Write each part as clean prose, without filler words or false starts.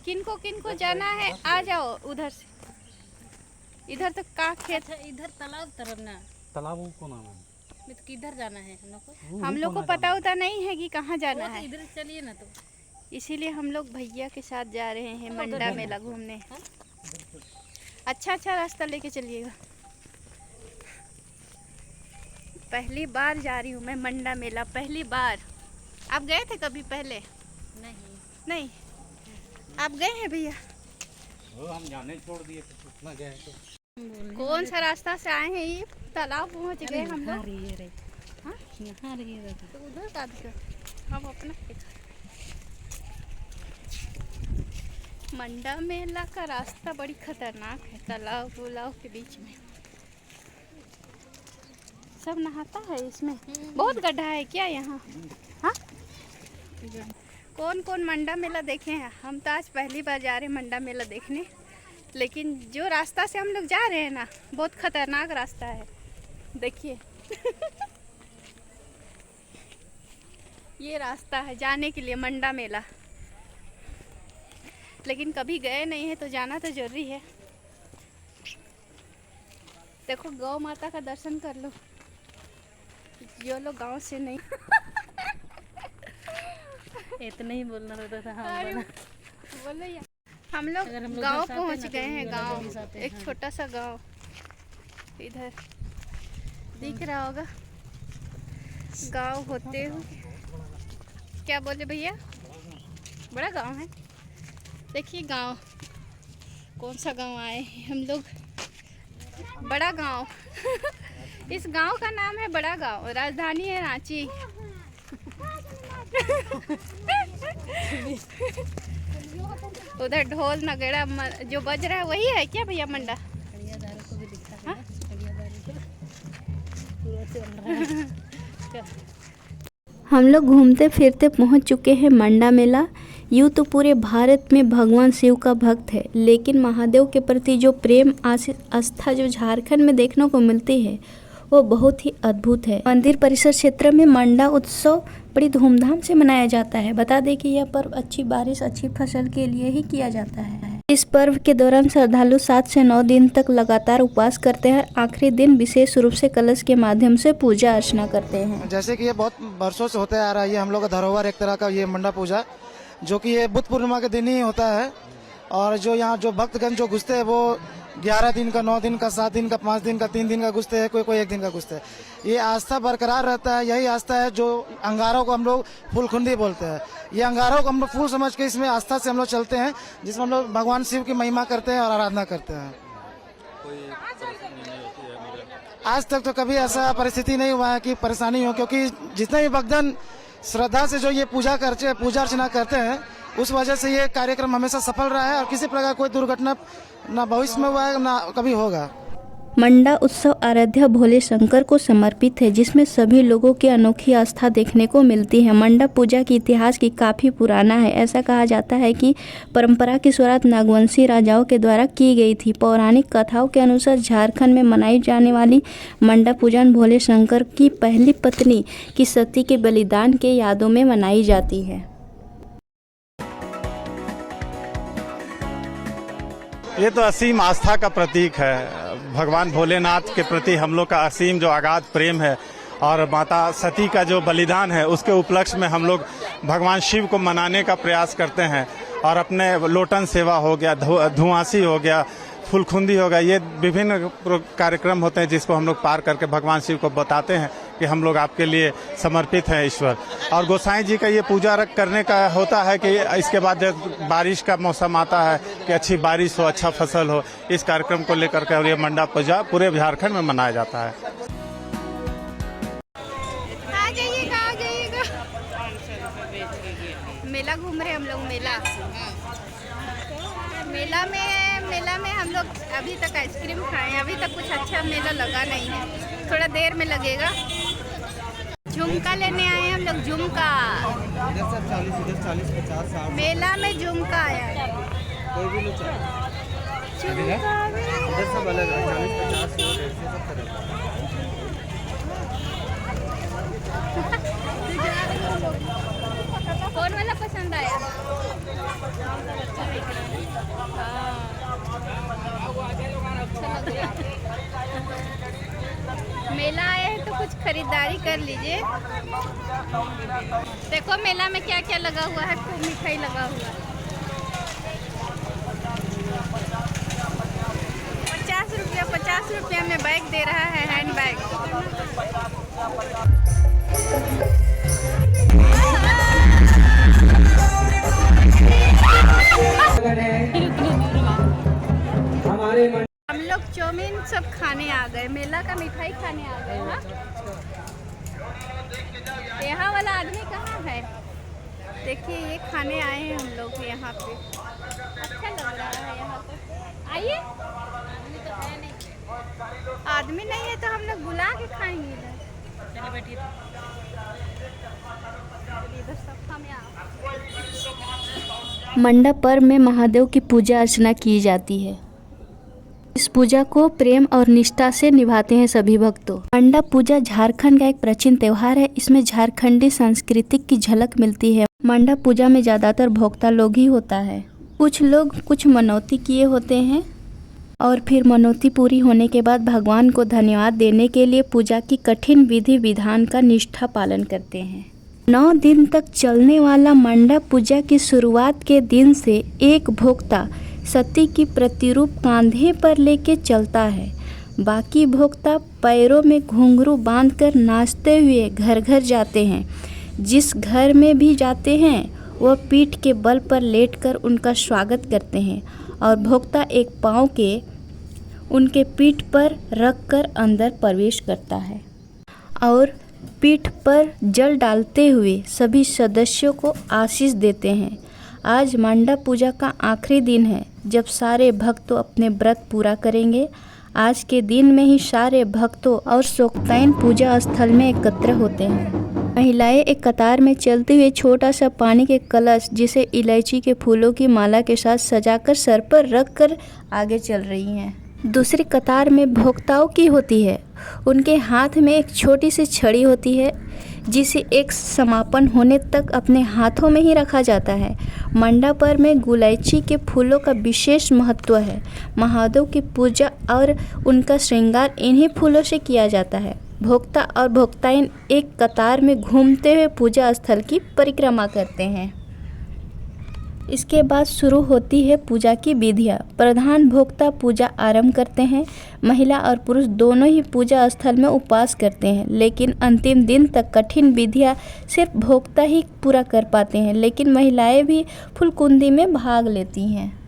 किनको किनको जाना है आ जाओ उधर से। इधर तो का खेत। अच्छा इधर तालाब तरफ ना। तालाब को नाम है तो किधर जाना है हम लोग को? हम लोग को पता होता नहीं है कि कहाँ जाना है, इधर चलिए ना तो। इसीलिए हम लोग भैया के साथ जा रहे हैं मंडा मेला घूमने। अच्छा अच्छा रास्ता लेके चलिएगा। पहली बार जा रही हूँ मैं मंडा मेला, पहली बार। आप गए थे कभी पहले? नहीं आप गए हैं भैया? हम जाने छोड़ दिए कितना गए तो। कौन सा रास्ता से आए हैं? ये तालाब पहुँच गए हम लोग। हाँ यहाँ रहिए तो उधर का हम अपना मंडा मेला का रास्ता बड़ी खतरनाक है, तालाब उलाब के बीच में सब नहाता है इसमें। बहुत गड्ढा है क्या यहाँ? हाँ कौन कौन मंडा मेला देखे हैं? हम तो आज पहली बार जा रहे हैं मंडा मेला देखने, लेकिन जो रास्ता से हम लोग जा रहे हैं ना बहुत खतरनाक रास्ता है। देखिए ये रास्ता है जाने के लिए मंडा मेला, लेकिन कभी गए नहीं है तो जाना तो जरूरी है। देखो गौ माता का दर्शन कर लो, जो लोग गांव से नहीं इतना ही बोलना रहता था। अरे बोलो यार। हम लोग गांव पहुंच गए हैं। गांव एक छोटा सा गांव इधर दिख रहा होगा। गांव होते हुए क्या बोले भैया? बड़ा गांव है। देखिए गांव, कौन सा गांव आए हैं हम लोग? बड़ा गांव इस गांव का नाम है बड़ा गांव, राजधानी है रांची। उधर ढोल नगड़ा जो बज रहा है वही है क्या भैया मंडा? हाँ? हम लोग घूमते फिरते पहुंच चुके हैं मंडा मेला। यूँ तो पूरे भारत में भगवान शिव का भक्त है, लेकिन महादेव के प्रति जो प्रेम आस्था जो झारखंड में देखने को मिलती है वो बहुत ही अद्भुत है। मंदिर परिसर क्षेत्र में मंडा उत्सव बड़ी धूमधाम से मनाया जाता है। बता दें कि यह पर्व अच्छी बारिश अच्छी फसल के लिए ही किया जाता है। इस पर्व के दौरान श्रद्धालु 7 से 9 दिन तक लगातार उपवास करते हैं। आखिरी दिन विशेष रूप से कलश के माध्यम से पूजा अर्चना करते हैं। जैसे कि ये बहुत वर्षों से होता आ रहा है, ये हम लोग का धरोहर एक तरह का ये मंडा पूजा, जो कि ये बुद्ध पूर्णिमा के दिन ही होता है। और जो यहाँ जो भक्तगण जो घुसते हैं वो 11 दिन का, 9 दिन का, 7 दिन का, 5 दिन का, 3 दिन का घुसते हैं, कोई कोई 1 दिन का घुसते हैं। ये आस्था बरकरार रहता है। यही आस्था है जो अंगारों को हम लोग फूलखुंडी बोलते हैं। ये अंगारों को हम लोग फूल समझ के इसमें आस्था से हम लोग चलते हैं, जिसमें हम लोग भगवान शिव की महिमा करते हैं और आराधना करते हैं। आज तक तो कभी ऐसा परिस्थिति नहीं हुआ है कि परेशानी हो, क्योंकि जितने भी भक्तजन श्रद्धा से जो ये पूजा अर्चना करते हैं, उस वजह से ये कार्यक्रम हमेशा सफल रहा है और किसी प्रकार कोई दुर्घटना ना भविष्य में हुआ है ना कभी होगा। मंडा उत्सव आराध्य भोले शंकर को समर्पित है, जिसमें सभी लोगों की अनोखी आस्था देखने को मिलती है। मंडा पूजा की इतिहास की काफ़ी पुराना है। ऐसा कहा जाता है कि परंपरा की शुरुआत नागवंशी राजाओं के द्वारा की गई थी। पौराणिक कथाओं के अनुसार झारखंड में मनाई जाने वाली मंडा पूजन भोले शंकर की पहली पत्नी की सती के बलिदान के यादों में मनाई जाती है। ये तो असीम आस्था का प्रतीक है। भगवान भोलेनाथ के प्रति हम लोग का असीम जो अगाध प्रेम है और माता सती का जो बलिदान है, उसके उपलक्ष्य में हम लोग भगवान शिव को मनाने का प्रयास करते हैं। और अपने लोटन सेवा हो गया, धुआंसी हो गया, फुलखुंदी हो गया, ये विभिन्न कार्यक्रम होते हैं जिसको हम लोग पार करके भगवान शिव को बताते हैं कि हम लोग आपके लिए समर्पित हैं ईश्वर। और गोसाई जी का ये पूजा करने का होता है कि इसके बाद जब बारिश का मौसम आता है कि अच्छी बारिश हो, अच्छा फसल हो, इस कार्यक्रम को लेकर के और ये मंडा पूजा पूरे झारखंड में मनाया जाता है। आ जाइएगा मेला घूम रहे हम लोग। मेला में हम लोग अभी तक आइसक्रीम खाए हैं। अभी तक कुछ अच्छा मेला लगा नहीं है, थोड़ा देर में लगेगा। झुमका लेने आए हैं हम लोग, झुमका। इधर 40, 50, 60। मेला में झुमका आया है। कोई भी लो इधर सब अलग है, 40, 50, 100, 150 सब तरह का। कौन वाला पसंद आया? मेला आए हैं तो कुछ खरीदारी कर लीजिए। देखो मेला में क्या क्या लगा हुआ है, खूब मिठाई लगा हुआ है। 50 रुपया में बैग दे रहा है, हैंड बैग। हम लोग चाउमीन सब खाने आ गए, मेला का मिठाई खाने आ गए। हाँ, यहाँ वाला आदमी कहाँ है? देखिए ये खाने आए हैं हम लोग यहाँ पे। अच्छा लग रहा है यहाँ पे। आइए, आदमी नहीं है तो हम लोग बुला के खाएंगे इधर। चलिए बैठिए। इधर सब में मंडप पर्व में महादेव की पूजा अर्चना की जाती है। इस पूजा को प्रेम और निष्ठा से निभाते हैं सभी भक्तों। मंडप पूजा झारखंड का एक प्राचीन त्योहार है। इसमें झारखंडी संस्कृति की झलक मिलती है। मंडप पूजा में ज़्यादातर भोक्ता लोग ही होता है। कुछ लोग कुछ मनौती किए होते हैं और फिर मनौती पूरी होने के बाद भगवान को धन्यवाद देने के लिए पूजा की कठिन विधि विधान का निष्ठा पालन करते हैं। 9 दिन तक चलने वाला मंडप पूजा की शुरुआत के दिन से एक भोक्ता सती की प्रतिरूप कांधे पर लेके चलता है। बाकी भोक्ता पैरों में घुंघरू बांधकर नाचते हुए घर घर जाते हैं। जिस घर में भी जाते हैं वह पीठ के बल पर लेटकर उनका स्वागत करते हैं और भोक्ता एक पाँव के उनके पीठ पर रखकर अंदर प्रवेश करता है और पीठ पर जल डालते हुए सभी सदस्यों को आशीष देते हैं। आज मंडप पूजा का आखिरी दिन है जब सारे भक्तों अपने व्रत पूरा करेंगे। आज के दिन में ही सारे भक्तों और शोकतैन पूजा स्थल में एकत्र होते हैं। महिलाएं एक कतार में चलते हुए छोटा सा पानी के कलश जिसे इलायची के फूलों की माला के साथ सजाकर सर पर रखकर आगे चल रही हैं। दूसरी कतार में भोक्ताओं की होती है। उनके हाथ में एक छोटी सी छड़ी होती है जिसे एक समापन होने तक अपने हाथों में ही रखा जाता है। मंडप पर्व में गुलैची के फूलों का विशेष महत्व है। महादेव की पूजा और उनका श्रृंगार इन्हीं फूलों से किया जाता है। भोक्ता और भोक्ताइन एक कतार में घूमते हुए पूजा स्थल की परिक्रमा करते हैं। इसके बाद शुरू होती है पूजा की विधियाँ। प्रधान भोक्ता पूजा आरंभ करते हैं। महिला और पुरुष दोनों ही पूजा स्थल में उपवास करते हैं, लेकिन अंतिम दिन तक कठिन विधियाँ सिर्फ भोक्ता ही पूरा कर पाते हैं, लेकिन महिलाएं भी फुलकुंदी में भाग लेती हैं।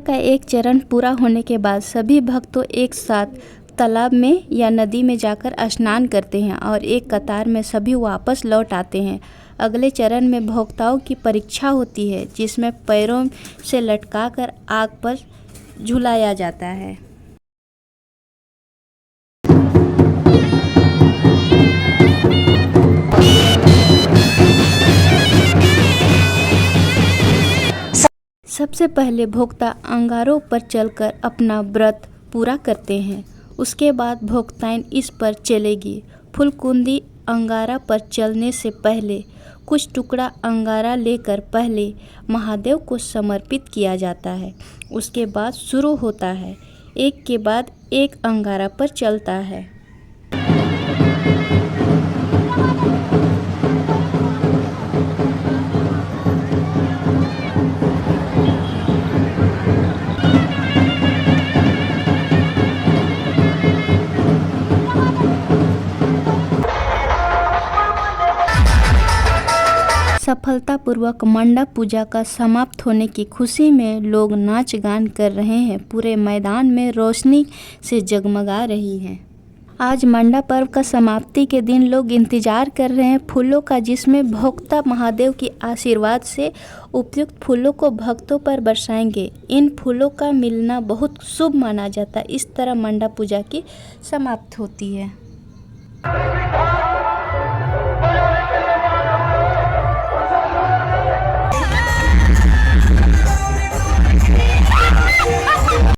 का एक चरण पूरा होने के बाद सभी भक्तों एक साथ तालाब में या नदी में जाकर स्नान करते हैं और एक कतार में सभी वापस लौट आते हैं। अगले चरण में भोक्ताओं की परीक्षा होती है, जिसमें पैरों से लटकाकर आग पर झुलाया जाता है। सबसे पहले भोक्ता अंगारों पर चलकर अपना व्रत पूरा करते हैं। उसके बाद भोक्ताइन इस पर चलेगी। फुलकुंदी अंगारा पर चलने से पहले कुछ टुकड़ा अंगारा लेकर पहले महादेव को समर्पित किया जाता है। उसके बाद शुरू होता है, एक के बाद एक अंगारा पर चलता है। सफलतापूर्वक मंडप पूजा का समाप्त होने की खुशी में लोग नाच गान कर रहे हैं। पूरे मैदान में रोशनी से जगमगा रही है। आज मंडा पर्व का समाप्ति के दिन लोग इंतजार कर रहे हैं फूलों का, जिसमें भोक्ता महादेव की आशीर्वाद से उपयुक्त फूलों को भक्तों पर बरसाएंगे। इन फूलों का मिलना बहुत शुभ माना जाता है। इस तरह मंडा पूजा की समाप्त होती है।